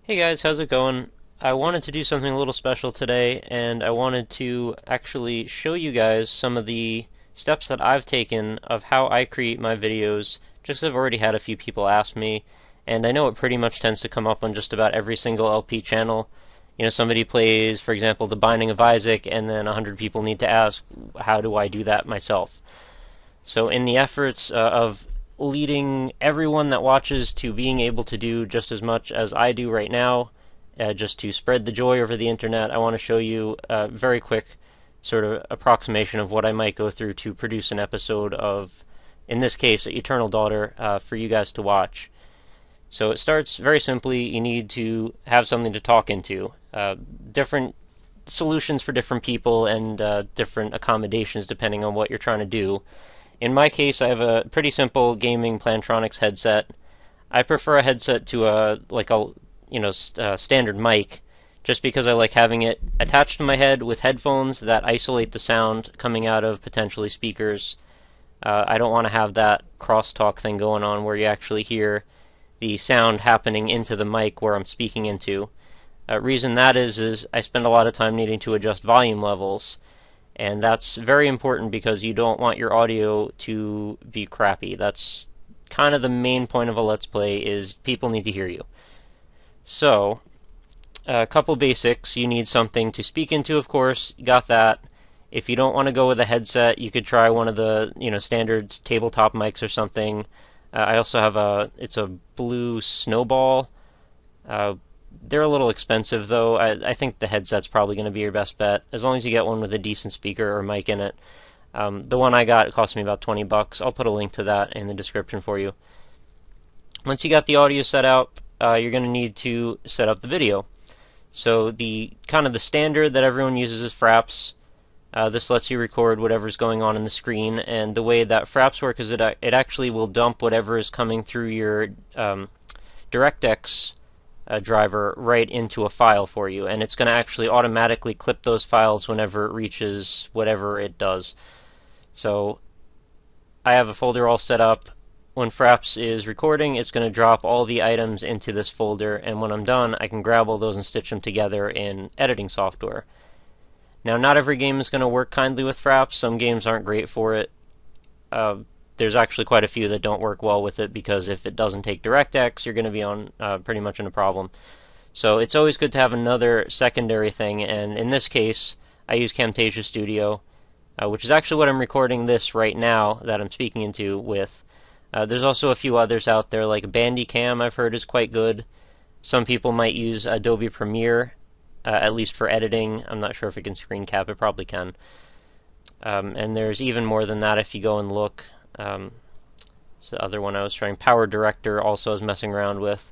Hey guys, how's it going? I wanted to do something a little special today, and I wanted to actually show you guys some of the steps that I've taken of how I create my videos, just 'cause I've already had a few people ask me, and I know it pretty much tends to come up on just about every single LP channel. Somebody plays, for example, The Binding of Isaac, and then 100 people need to ask, how do I do that myself? So, in the efforts of leading everyone that watches to being able to do just as much as I do right now, just to spread the joy over the internet, I want to show you a very quick sort of approximation of what I might go through to produce an episode of, in this case, Eternal Daughter, for you guys to watch. So it starts very simply. You need to have something to talk into. Different solutions for different people and different accommodations depending on what you're trying to do. In my case, I have a pretty simple gaming Plantronics headset. I prefer a headset to a standard mic, just because I like having it attached to my head with headphones that isolate the sound coming out of potentially speakers. I don't want to have that crosstalk thing going on where you actually hear the sound happening into the mic where I'm speaking into. Reason that is I spend a lot of time needing to adjust volume levels, and that's very important because you don't want your audio to be crappy. That's kind of the main point of a Let's Play, is people need to hear you. So, a couple basics. You need something to speak into, of course. You got that. If you don't want to go with a headset, you could try one of the standard tabletop mics or something. I also have it's a Blue Snowball. They're a little expensive, though. I think the headset's probably going to be your best bet, as long as you get one with a decent speaker or mic in it. The one I got cost me about $20. I'll put a link to that in the description for you. Once you got the audio set up, you're going to need to set up the video. So the standard that everyone uses is Fraps. This lets you record whatever's going on the screen, and the way that Fraps work is it actually will dump whatever is coming through your DirectX driver right into a file for you, and it's going to actually automatically clip those files whenever it reaches whatever it does. So I have a folder all set up. When Fraps is recording, it's going to drop all the items into this folder, and when I'm done, I can grab all those and stitch them together in editing software. Now, not every game is going to work kindly with Fraps. Some games aren't great for it. There's actually quite a few that don't work well with it, because if it doesn't take DirectX, you're going to be on pretty much in a problem. So it's always good to have another secondary thing, and in this case, I use Camtasia Studio, which is actually what I'm recording this right now that I'm speaking into with. There's also a few others out there, like Bandicam I've heard is quite good. Some people might use Adobe Premiere, at least for editing. I'm not sure if it can screen cap, it probably can. And there's even more than that if you go and look. So the other one I was trying, Power Director, also I was messing around with.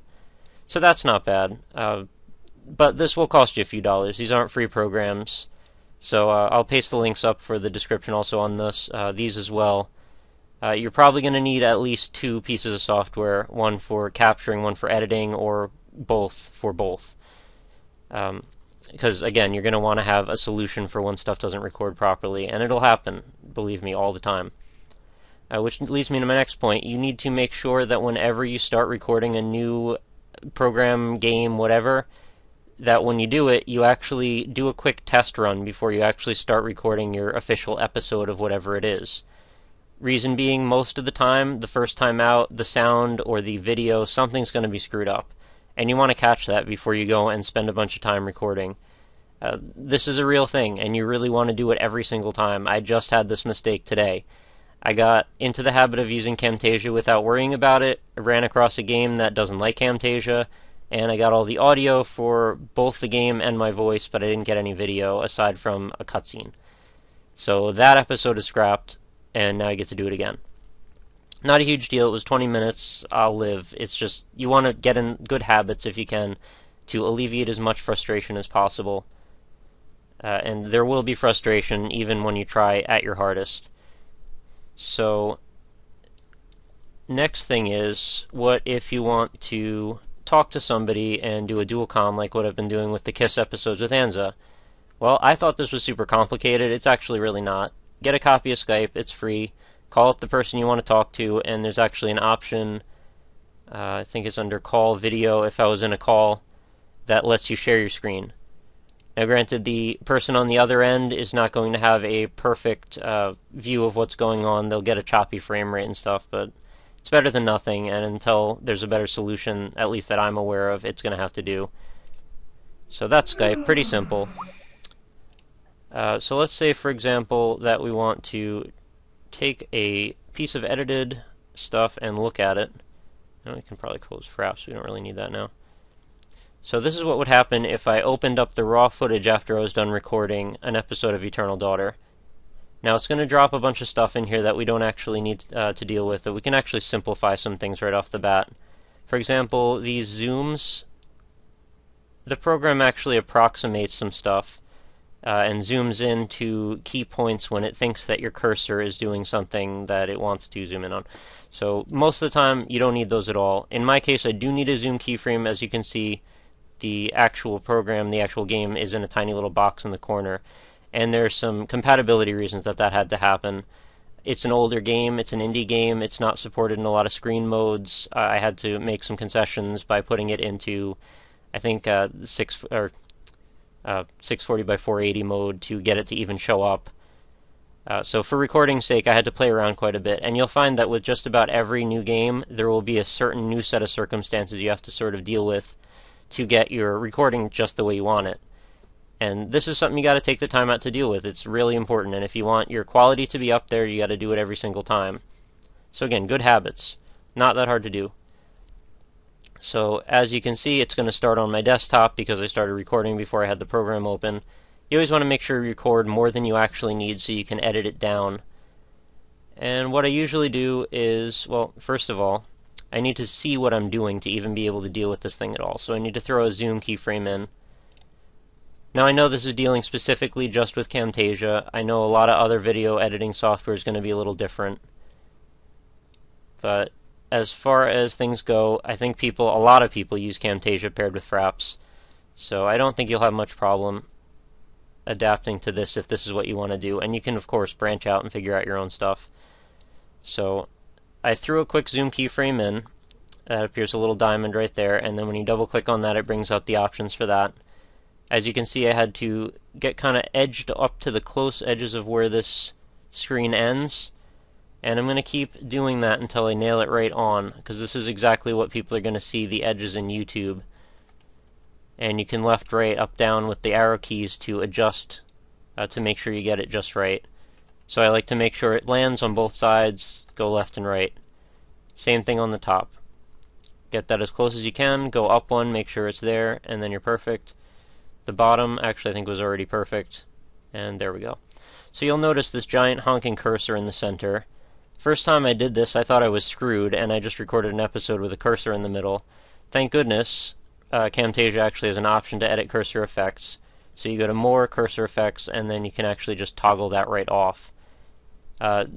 So that's not bad. But this will cost you a few dollars. These aren't free programs. So I'll paste the links up for the description also on these as well. You're probably going to need at least two pieces of software, one for capturing, one for editing, or both for both. Because, again, you're going to want to have a solution for when stuff doesn't record properly, and it'll happen, believe me, all the time. Which leads me to my next point. You need to make sure that whenever you start recording a new program, game, whatever, that when you do it, you actually do a quick test run before you actually start recording your official episode of whatever it is. Reason being, most of the time, the first time out, the sound or the video, something's going to be screwed up. And you want to catch that before you go and spend a bunch of time recording. This is a real thing, and you really want to do it every single time. I just had this mistake today. I got into the habit of using Camtasia without worrying about it. I ran across a game that doesn't like Camtasia, and I got all the audio for both the game and my voice, but I didn't get any video aside from a cutscene. So that episode is scrapped, and now I get to do it again. Not a huge deal. It was 20 minutes. I'll live. It's just, you want to get in good habits if you can to alleviate as much frustration as possible. And there will be frustration even when you try at your hardest. So, next thing is, what if you want to talk to somebody and do a dual comm like what I've been doing with the Kiss episodes with Anza? Well, I thought this was super complicated. It's actually really not. Get a copy of Skype. It's free. Call up the person you want to talk to, and there's actually an option, I think it's under call video if I was in a call, that lets you share your screen. Now granted, the person on the other end is not going to have a perfect view of what's going on. They'll get a choppy frame rate and stuff, but it's better than nothing, and until there's a better solution, at least that I'm aware of, it's going to have to do. So that's Skype, pretty simple. So let's say, for example, that we want to take a piece of edited stuff and look at it. Now we can probably close Fraps, we don't really need that now. So this is what would happen if I opened up the raw footage after I was done recording an episode of Eternal Daughter. Now it's going to drop a bunch of stuff in here that we don't actually need to deal with, but we can actually simplify some things right off the bat. For example, these zooms, the program actually approximates some stuff and zooms in to key points when it thinks that your cursor is doing something that it wants to zoom in on. So most of the time you don't need those at all. In my case, I do need a zoom keyframe. As you can see, the actual program, the actual game, is in a tiny little box in the corner, and there's some compatibility reasons that had to happen. It's an older game, it's an indie game, it's not supported in a lot of screen modes. I had to make some concessions by putting it into, I think, 640 by 480 mode to get it to even show up. So for recording's sake, I had to play around quite a bit, and you'll find that with just about every new game, there will be a certain new set of circumstances you have to sort of deal with to get your recording just the way you want it. And this is something you got to take the time out to deal with. It's really important, and if you want your quality to be up there, you got to do it every single time. So again, good habits. Not that hard to do. So as you can see, it's going to start on my desktop because I started recording before I had the program open. You always want to make sure you record more than you actually need so you can edit it down. And what I usually do is, well, first of all, I need to see what I'm doing to even be able to deal with this thing at all. So I need to throw a zoom keyframe in. Now I know this is dealing specifically just with Camtasia. I know a lot of other video editing software is going to be a little different. But as far as things go, I think a lot of people use Camtasia paired with Fraps. So I don't think you'll have much problem adapting to this if this is what you want to do. And you can, of course, branch out and figure out your own stuff. So I threw a quick zoom keyframe in. That appears a little diamond right there, and then when you double click on that, it brings up the options for that. As you can see, I had to get kind of edged up to the close edges of where this screen ends, and I'm going to keep doing that until I nail it right on, because this is exactly what people are going to see, the edges in YouTube. And you can left, right, up, down with the arrow keys to adjust to make sure you get it just right. So I like to make sure it lands on both sides, go left and right. Same thing on the top. Get that as close as you can, go up one, make sure it's there, and then you're perfect. The bottom, actually I think was already perfect, and there we go. So you'll notice this giant honking cursor in the center. First time I did this, I thought I was screwed, and I just recorded an episode with a cursor in the middle. Thank goodness, Camtasia actually has an option to edit cursor effects. So you go to More, Cursor Effects, and then you can actually just toggle that right off.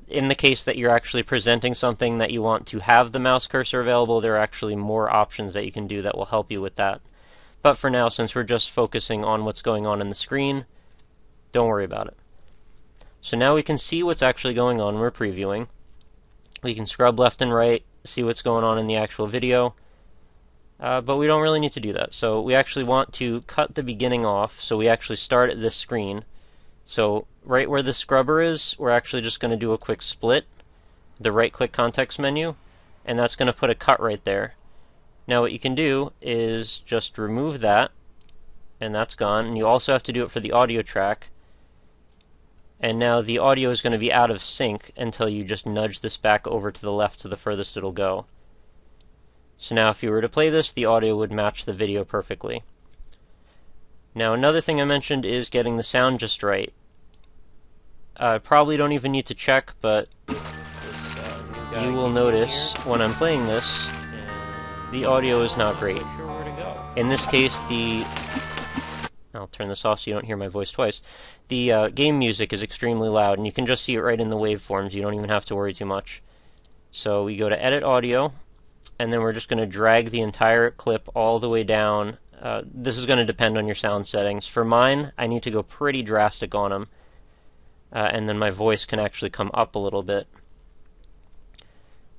In the case that you're actually presenting something that you want to have the mouse cursor available, there are actually more options that you can do that will help you with that. But for now, since we're just focusing on what's going on in the screen, don't worry about it. So now we can see what's actually going on when we're previewing. We can scrub left and right, see what's going on in the actual video, but we don't really need to do that. So we actually want to cut the beginning off, so we actually start at this screen. So right where the scrubber is, we're actually just going to do a quick split, the right-click context menu, and that's going to put a cut right there. Now what you can do is just remove that, and that's gone, and you also have to do it for the audio track. And now the audio is going to be out of sync until you just nudge this back over to the left to the furthest it'll go. So now if you were to play this, the audio would match the video perfectly. Now another thing I mentioned is getting the sound just right. I probably don't even need to check, but you will notice when I'm playing this, the audio is not great. In this case, I'll turn this off so you don't hear my voice twice. The game music is extremely loud, and you can just see it right in the waveforms. You don't even have to worry too much. So we go to Edit Audio, and then we're just going to drag the entire clip all the way down. This is going to depend on your sound settings. For mine, I need to go pretty drastic on them, and then my voice can actually come up a little bit.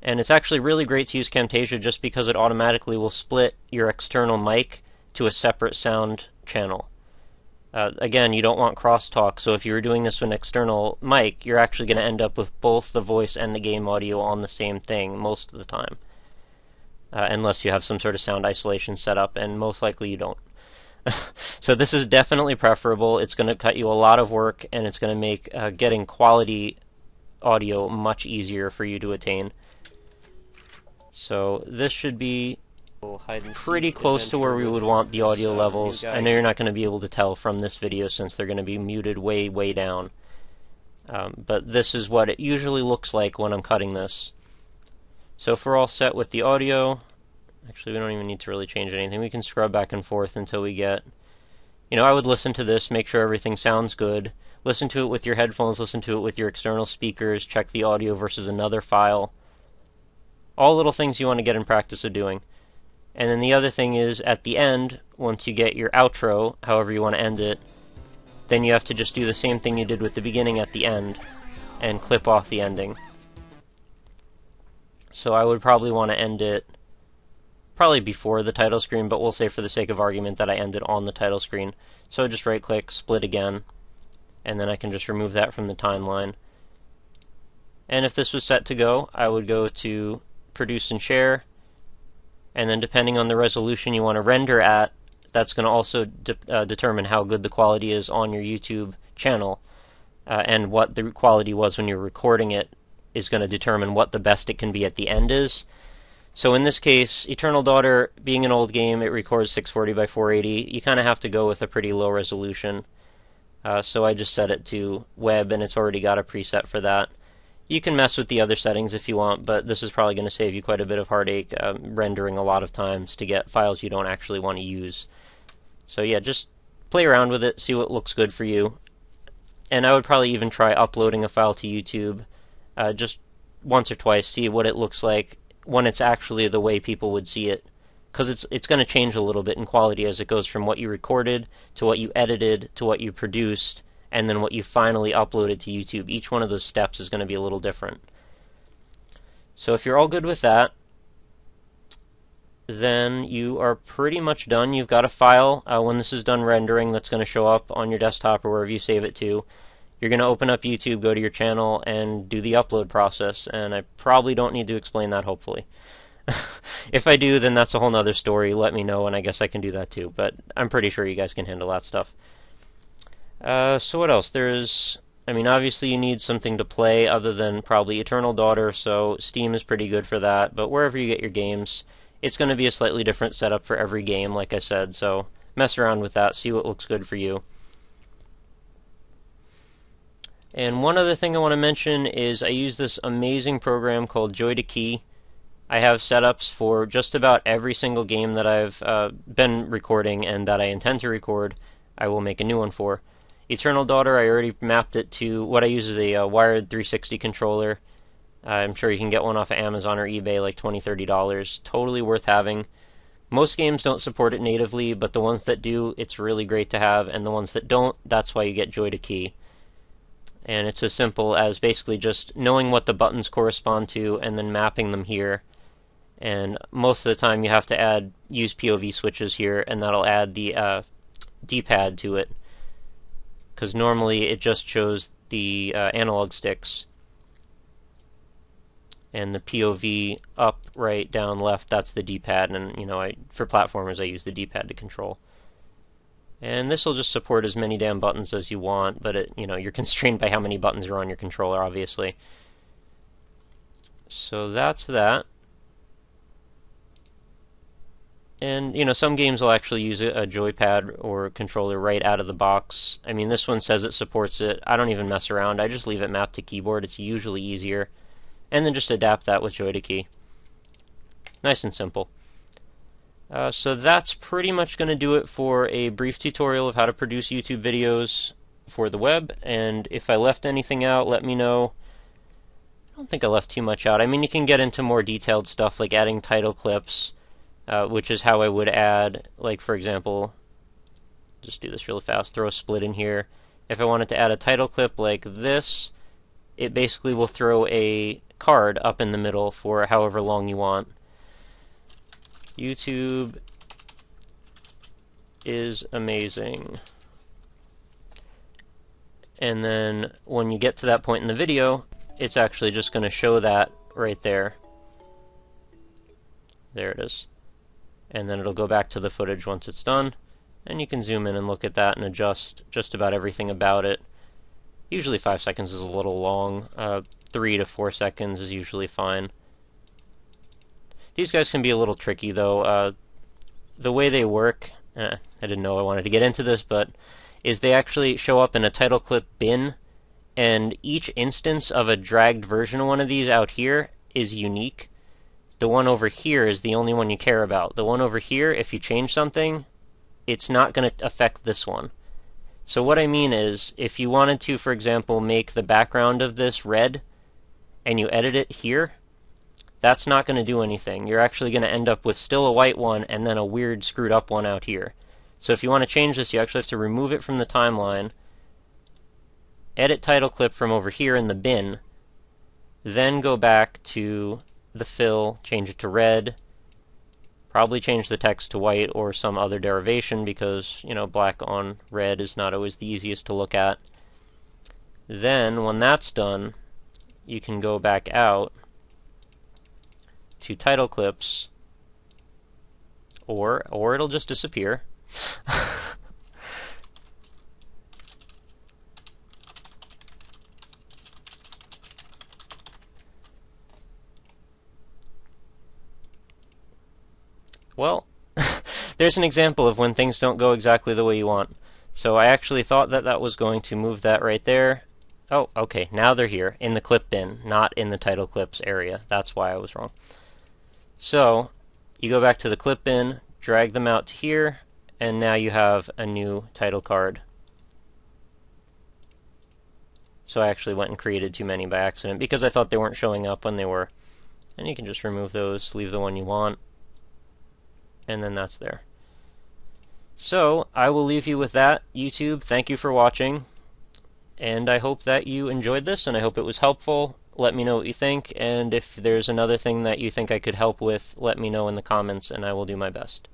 And it's actually really great to use Camtasia just because it automatically will split your external mic to a separate sound channel. Again, you don't want crosstalk, so if you were doing this with an external mic, you're actually going to end up with both the voice and the game audio on the same thing most of the time. Unless you have some sort of sound isolation set up, and most likely you don't. So this is definitely preferable. It's going to cut you a lot of work, and it's going to make getting quality audio much easier for you to attain. So this should be pretty close to where we would want the audio levels. I know you're not going to be able to tell from this video since they're going to be muted way, way down. But this is what it usually looks like when I'm cutting this. So if we're all set with the audio, actually we don't even need to really change anything. We can scrub back and forth until we get, I would listen to this, make sure everything sounds good. Listen to it with your headphones, listen to it with your external speakers, check the audio versus another file. All little things you want to get in practice of doing. And then the other thing is, at the end, once you get your outro, however you want to end it, then you have to just do the same thing you did with the beginning at the end, and clip off the ending. So I would probably want to end it probably before the title screen, but we'll say for the sake of argument that I end it on the title screen. So just right-click, split again, and then I can just remove that from the timeline. And if this was set to go, I would go to Produce and Share, and then depending on the resolution you want to render at, that's going to also determine how good the quality is on your YouTube channel, and what the quality was when you're recording it is going to determine what the best it can be at the end is. So in this case, Eternal Daughter, being an old game, it records 640 by 480. You kind of have to go with a pretty low resolution. So I just set it to web, and it's already got a preset for that. You can mess with the other settings if you want, but this is probably going to save you quite a bit of heartache rendering a lot of times to get files you don't actually want to use. So yeah, just play around with it, see what looks good for you. And I would probably even try uploading a file to YouTube just once or twice, see what it looks like when it's actually the way people would see it. Because it's going to change a little bit in quality as it goes from what you recorded, to what you edited, to what you produced, and then what you finally uploaded to YouTube. Each one of those steps is going to be a little different. So if you're all good with that, then you are pretty much done. You've got a file, when this is done rendering, that's going to show up on your desktop or wherever you save it to. You're going to open up YouTube, go to your channel, and do the upload process. And I probably don't need to explain that, hopefully. If I do, then that's a whole nother story. Let me know, and I guess I can do that too. But I'm pretty sure you guys can handle that stuff. So what else? Obviously you need something to play other than probably Eternal Daughter, so Steam is pretty good for that. But wherever you get your games, it's going to be a slightly different setup for every game, like I said. So mess around with that, see what looks good for you. And one other thing I want to mention is I use this amazing program called Joy2Key. I have setups for just about every single game that I've been recording and that I intend to record. I will make a new one for. Eternal Daughter, I already mapped it to what I use is a wired 360 controller. I'm sure you can get one off of Amazon or eBay, like $20, $30. Totally worth having. Most games don't support it natively, but the ones that do, it's really great to have, and the ones that don't, that's why you get Joy2Key. And it's as simple as basically just knowing what the buttons correspond to and then mapping them here. And most of the time you have to use POV switches here, and that'll add the D-pad to it. Because normally it just shows the analog sticks. And the POV up, right, down, left, that's the D-pad. And, for platformers I use the D-pad to control. And this will just support as many damn buttons as you want, but you're constrained by how many buttons are on your controller, obviously. So that's that. And, some games will actually use a joypad or controller right out of the box. This one says it supports it. I don't even mess around. I just leave it mapped to keyboard. It's usually easier. And then just adapt that with Joy2Key. Nice and simple. So that's pretty much going to do it for a brief tutorial of how to produce YouTube videos for the web. And if I left anything out, let me know. I don't think I left too much out. You can get into more detailed stuff like adding title clips, which is how I would add, like for example, just do this really fast, throw a split in here. If I wanted to add a title clip like this, it basically will throw a card up in the middle for however long you want. YouTube is amazing. And then when you get to that point in the video, it's actually just going to show that right there. There it is. And then it'll go back to the footage once it's done, and you can zoom in and look at that and adjust just about everything about it. Usually 5 seconds is a little long. 3 to 4 seconds is usually fine. These guys can be a little tricky though. The way they work, I didn't know I wanted to get into this, but is they actually show up in a title clip bin, and each instance of a dragged version of one of these out here is unique. The one over here is the only one you care about. The one over here, if you change something, it's not going to affect this one. So what I mean is, if you wanted to, for example, make the background of this red, and you edit it here, that's not going to do anything. You're actually going to end up with still a white one, and then a weird screwed up one out here. So if you want to change this, you actually have to remove it from the timeline, edit title clip from over here in the bin, then go back to the fill, change it to red, probably change the text to white or some other derivation because, you know, black on red is not always the easiest to look at. Then, when that's done, you can go back out to title clips, or it'll just disappear. Well, there's an example of when things don't go exactly the way you want. So I actually thought that that was going to move that right there. Oh, okay, now they're here, in the clip bin, not in the title clips area. That's why I was wrong. So, you go back to the clip bin, drag them out to here, and now you have a new title card. So I actually went and created too many by accident, because I thought they weren't showing up when they were. And you can just remove those, leave the one you want, and then that's there. So, I will leave you with that. YouTube, thank you for watching, and I hope that you enjoyed this, and I hope it was helpful. Let me know what you think, and if there's another thing that you think I could help with, let me know in the comments, and I will do my best.